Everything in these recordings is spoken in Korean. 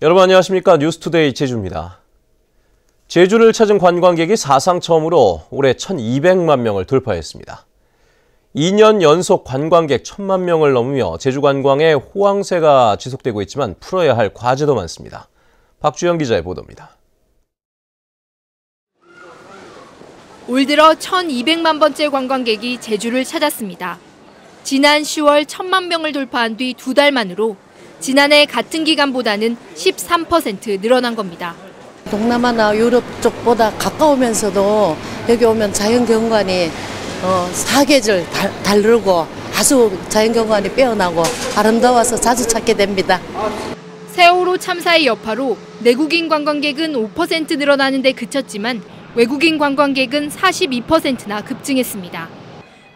여러분 안녕하십니까? 뉴스투데이 제주입니다. 제주를 찾은 관광객이 사상 처음으로 올해 1,200만 명을 돌파했습니다. 2년 연속 관광객 1,000만 명을 넘으며 제주 관광의 호황세가 지속되고 있지만 풀어야 할 과제도 많습니다. 박주영 기자의 보도입니다. 올 들어 1,200만 번째 관광객이 제주를 찾았습니다. 지난 10월 1,000만 명을 돌파한 뒤 2달 만으로 지난해 같은 기간보다는 13% 늘어난 겁니다. 동남아나 유럽 쪽보다 가까우면서도 여기 오면 자연경관이 사계절 다르고 아주 자연경관이 빼어나고 아름다워서 자주 찾게 됩니다. 세월호 참사의 여파로 내국인 관광객은 5% 늘어나는 데 그쳤지만 외국인 관광객은 42%나 급증했습니다.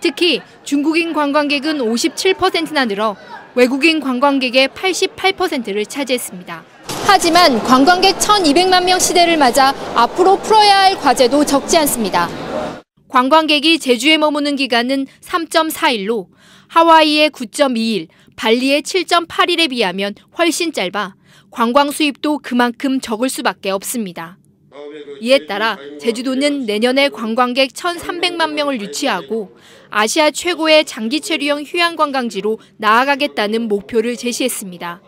특히 중국인 관광객은 57%나 늘어 외국인 관광객의 88%를 차지했습니다. 하지만 관광객 1,200만 명 시대를 맞아 앞으로 풀어야 할 과제도 적지 않습니다. 관광객이 제주에 머무는 기간은 3.4일로 하와이의 9.2일, 발리의 7.8일에 비하면 훨씬 짧아 관광 수입도 그만큼 적을 수밖에 없습니다. 이에 따라 제주도는 내년에 관광객 1,300만 명을 유치하고 아시아 최고의 장기 체류형 휴양 관광지로 나아가겠다는 목표를 제시했습니다.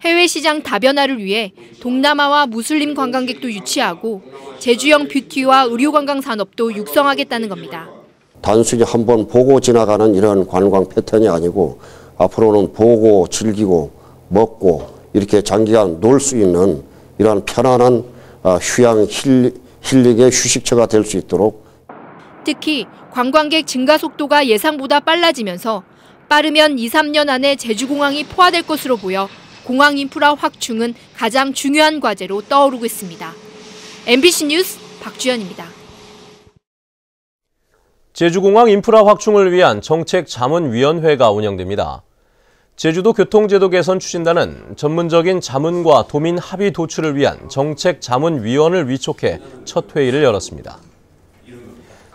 해외 시장 다변화를 위해 동남아와 무슬림 관광객도 유치하고 제주형 뷰티와 의료 관광 산업도 육성하겠다는 겁니다. 단순히 한번 보고 지나가는 이런 관광 패턴이 아니고 앞으로는 보고 즐기고 먹고 이렇게 장기간 놀 수 있는 이러한 편안한 휴양 힐링의 휴식처가 될 수 있도록. 특히 관광객 증가 속도가 예상보다 빨라지면서 빠르면 2, 3년 안에 제주공항이 포화될 것으로 보여 공항 인프라 확충은 가장 중요한 과제로 떠오르고 있습니다. MBC 뉴스 박주연입니다. 제주공항 인프라 확충을 위한 정책자문위원회가 운영됩니다. 제주도 교통제도 개선 추진단은 전문적인 자문과 도민 합의 도출을 위한 정책자문위원을 위촉해 첫 회의를 열었습니다.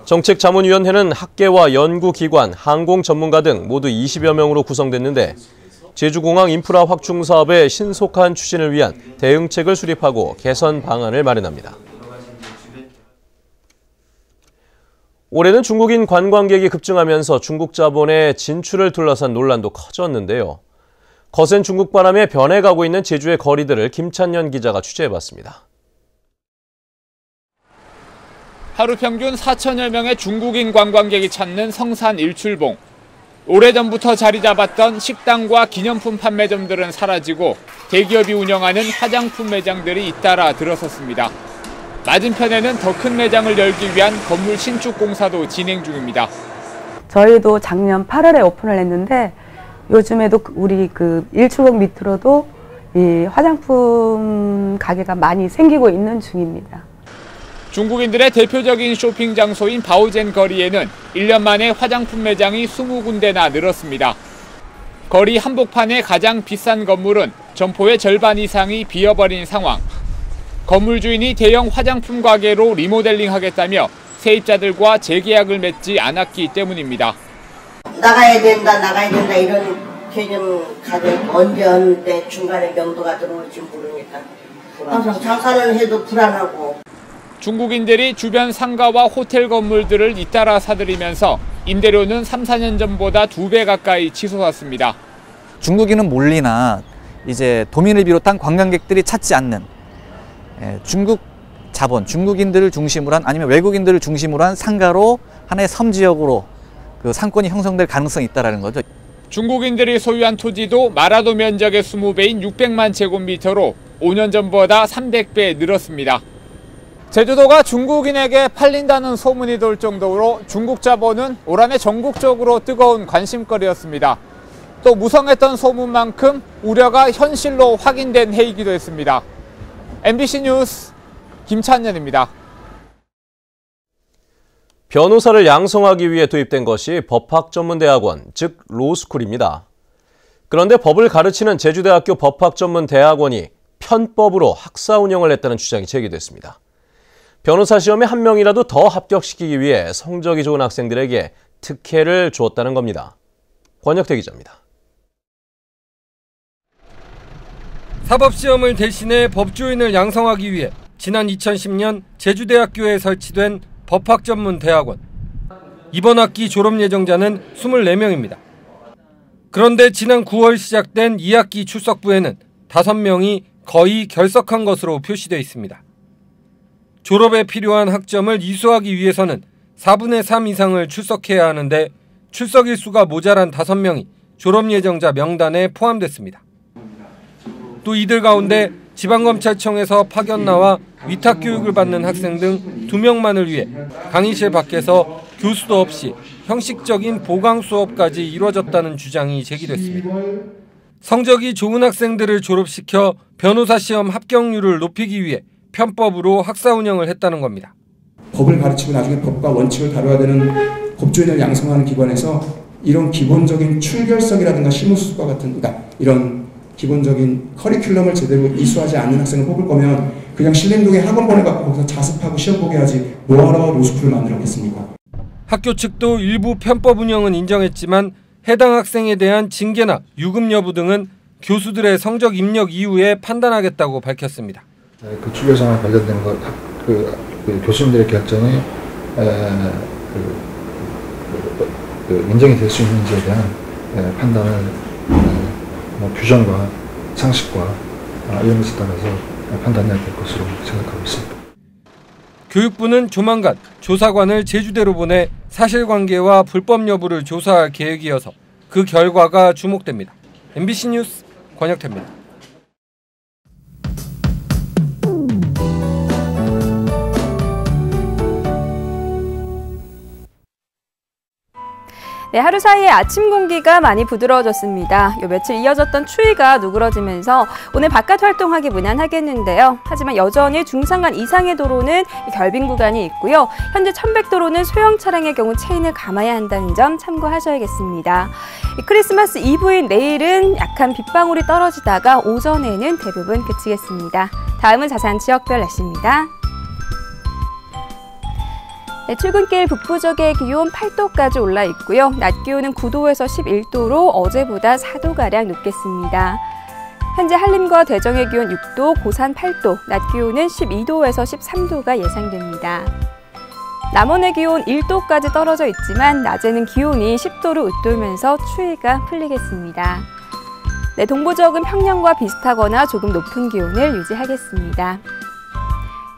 정책자문위원회는 학계와 연구기관, 항공 전문가 등 모두 20여 명으로 구성됐는데 제주공항 인프라 확충 사업의 신속한 추진을 위한 대응책을 수립하고 개선 방안을 마련합니다. 올해는 중국인 관광객이 급증하면서 중국 자본의 진출을 둘러싼 논란도 커졌는데요. 거센 중국 바람에 변해가고 있는 제주의 거리들을 김찬년 기자가 취재해봤습니다. 하루 평균 4천여 명의 중국인 관광객이 찾는 성산 일출봉. 오래전부터 자리 잡았던 식당과 기념품 판매점들은 사라지고 대기업이 운영하는 화장품 매장들이 잇따라 들어섰습니다. 맞은편에는 더 큰 매장을 열기 위한 건물 신축 공사도 진행 중입니다. 저희도 작년 8월에 오픈을 했는데 요즘에도 우리 일출봉 밑으로도 이 화장품 가게가 많이 생기고 있는 중입니다. 중국인들의 대표적인 쇼핑 장소인 바오젠 거리에는 1년 만에 화장품 매장이 20군데나 늘었습니다. 거리 한복판의 가장 비싼 건물은 점포의 절반 이상이 비어버린 상황. 건물 주인이 대형 화장품 가게로 리모델링하겠다며 세입자들과 재계약을 맺지 않았기 때문입니다. 나가야 된다 이런 개념 가지고 언제 중간에 명도가 들어올지 모르니까 항상 장사는 해도 불안하고. 중국인들이 주변 상가와 호텔 건물들을 잇따라 사들이면서 임대료는 3, 4년 전보다 2배 가까이 치솟았습니다. 중국인은 몰리나 이제 도민을 비롯한 관광객들이 찾지 않는 중국 자본, 중국인들을 중심으로 한 아니면 외국인들을 중심으로 한 상가로 하나의 섬지역으로 상권이 형성될 가능성이 있다는 거죠. 중국인들이 소유한 토지도 마라도 면적의 20배인 600만 제곱미터로 5년 전보다 300배 늘었습니다. 제주도가 중국인에게 팔린다는 소문이 돌 정도로 중국 자본은 올 한해 전국적으로 뜨거운 관심거리였습니다. 또 무성했던 소문만큼 우려가 현실로 확인된 해이기도 했습니다. MBC 뉴스 김찬년입니다. 변호사를 양성하기 위해 도입된 것이 법학전문대학원, 즉 로스쿨입니다. 그런데 법을 가르치는 제주대학교 법학전문대학원이 편법으로 학사 운영을 했다는 주장이 제기됐습니다. 변호사 시험에 한 명이라도 더 합격시키기 위해 성적이 좋은 학생들에게 특혜를 주었다는 겁니다. 권혁태 기자입니다. 사법시험을 대신해 법조인을 양성하기 위해 지난 2010년 제주대학교에 설치된 법학전문대학원. 이번 학기 졸업 예정자는 24명입니다. 그런데 지난 9월 시작된 2학기 출석부에는 5명이 거의 결석한 것으로 표시되어 있습니다. 졸업에 필요한 학점을 이수하기 위해서는 4분의 3 이상을 출석해야 하는데 출석 일수가 모자란 5명이 졸업 예정자 명단에 포함됐습니다. 또 이들 가운데 지방검찰청에서 파견 나와 위탁 교육을 받는 학생 등 2명만을 위해 강의실 밖에서 교수도 없이 형식적인 보강 수업까지 이루어졌다는 주장이 제기됐습니다. 성적이 좋은 학생들을 졸업시켜 변호사 시험 합격률을 높이기 위해 편법으로 학사 운영을 했다는 겁니다. 법을 가르치고 나중에 법과 원칙을 다뤄야 되는 법조인을 양성하는 기관에서 이런 기본적인 출결석이라든가 실무수습과 같은 이런 기본적인 커리큘럼을 제대로 이수하지 않는 학생을 뽑을 거면 그냥 신림동에 학원 보내갖고 거기서 자습하고 시험 보게 하지 뭐하러 로스쿨을 만들었겠습니까? 학교 측도 일부 편법 운영은 인정했지만 해당 학생에 대한 징계나 유급 여부 등은 교수들의 성적 입력 이후에 판단하겠다고 밝혔습니다. 그 출결상과 관련된 것, 그 교수님들의 결정이 인정이 될 수 있는지에 대한 판단을 규정과 상식과 이런 것에 따라서 판단해야 될 것으로 생각하고 있습니다. 교육부는 조만간 조사관을 제주대로 보내 사실관계와 불법 여부를 조사할 계획이어서 그 결과가 주목됩니다. MBC 뉴스 권혁태입니다. 네, 하루 사이에 아침 공기가 많이 부드러워졌습니다. 요 며칠 이어졌던 추위가 누그러지면서 오늘 바깥 활동하기 무난하겠는데요. 하지만 여전히 중산간 이상의 도로는 결빙 구간이 있고요. 현재 1100도로는 소형 차량의 경우 체인을 감아야 한다는 점 참고하셔야겠습니다. 크리스마스 이브인 내일은 약한 빗방울이 떨어지다가 오전에는 대부분 그치겠습니다. 다음은 자세한 지역별 날씨입니다. 네, 출근길 북부 지역의 기온 8도까지 올라 있고요. 낮 기온은 9도에서 11도로 어제보다 4도가량 높겠습니다. 현재 한림과 대정의 기온 6도, 고산 8도, 낮 기온은 12도에서 13도가 예상됩니다. 남원의 기온 1도까지 떨어져 있지만 낮에는 기온이 10도를 웃돌면서 추위가 풀리겠습니다. 네, 동부 지역은 평년과 비슷하거나 조금 높은 기온을 유지하겠습니다.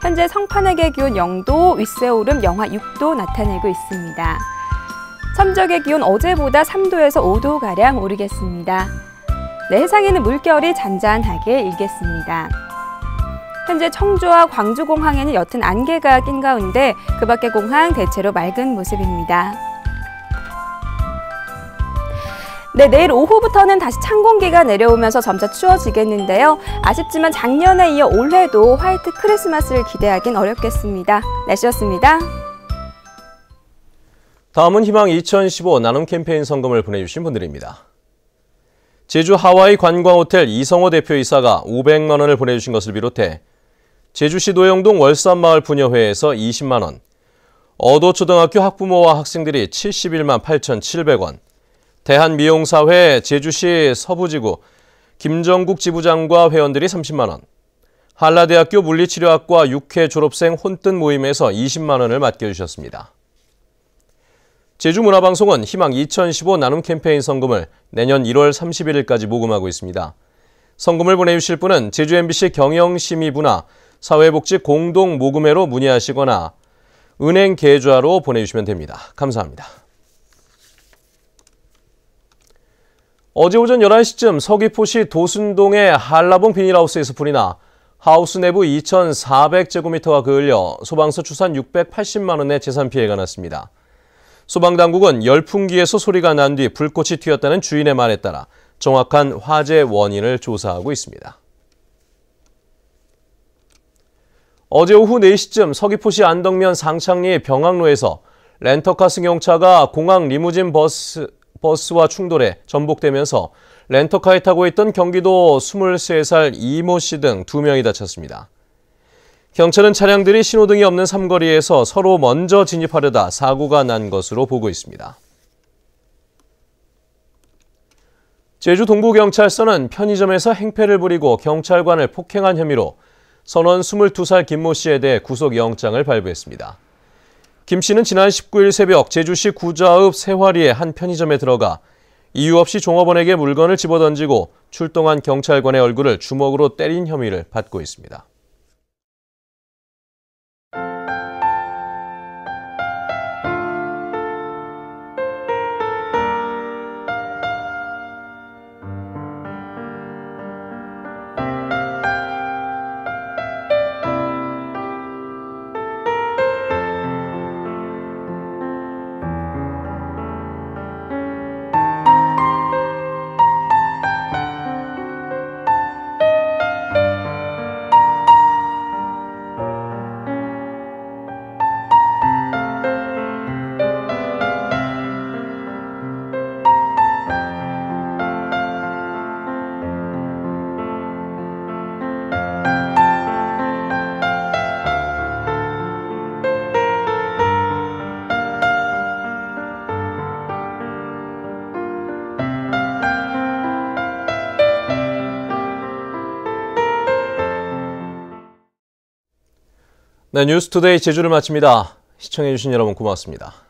현재 성판액의 기온 0도, 윗세오름 영하 6도 나타내고 있습니다. 섬적의 기온 어제보다 3도에서 5도가량 오르겠습니다. 네, 해상에는 물결이 잔잔하게 일겠습니다. 현재 청주와 광주공항에는 옅은 안개가 낀 가운데 그 밖의 공항 대체로 맑은 모습입니다. 네, 내일 오후부터는 다시 찬 공기가 내려오면서 점차 추워지겠는데요. 아쉽지만 작년에 이어 올해도 화이트 크리스마스를 기대하긴 어렵겠습니다. 날씨였습니다. 다음은 희망 2015 나눔 캠페인 성금을 보내주신 분들입니다. 제주 하와이 관광호텔 이성호 대표이사가 500만 원을 보내주신 것을 비롯해 제주시 노영동 월산마을 부녀회에서 20만 원, 어도초등학교 학부모와 학생들이 71만 8,700원, 대한미용사회 제주시 서부지구 김정국 지부장과 회원들이 30만 원, 한라대학교 물리치료학과 6회 졸업생 혼뜻 모임에서 20만 원을 맡겨주셨습니다. 제주문화방송은 희망 2015 나눔 캠페인 성금을 내년 1월 31일까지 모금하고 있습니다. 성금을 보내주실 분은 제주 MBC 경영심의부나 사회복지 공동모금회로 문의하시거나 은행 계좌로 보내주시면 됩니다. 감사합니다. 어제 오전 11시쯤 서귀포시 도순동의 한라봉 비닐하우스에서 불이 나 하우스 내부 2,400제곱미터가 그을려 소방서 추산 680만 원의 재산 피해가 났습니다. 소방당국은 열풍기에서 소리가 난 뒤 불꽃이 튀었다는 주인의 말에 따라 정확한 화재 원인을 조사하고 있습니다. 어제 오후 4시쯤 서귀포시 안덕면 상창리 병학로에서 렌터카 승용차가 공항 리무진 버스와 충돌해 전복되면서 렌터카에 타고 있던 경기도 23살 이모 씨 등 2명이 다쳤습니다. 경찰은 차량들이 신호등이 없는 삼거리에서 서로 먼저 진입하려다 사고가 난 것으로 보고 있습니다. 제주 동부경찰서는 편의점에서 행패를 부리고 경찰관을 폭행한 혐의로 선원 22살 김모 씨에 대해 구속영장을 발부했습니다. 김 씨는 지난 19일 새벽 제주시 구좌읍 세화리의 한 편의점에 들어가 이유 없이 종업원에게 물건을 집어던지고 출동한 경찰관의 얼굴을 주먹으로 때린 혐의를 받고 있습니다. 네, 뉴스투데이 제주를 마칩니다. 시청해주신 여러분 고맙습니다.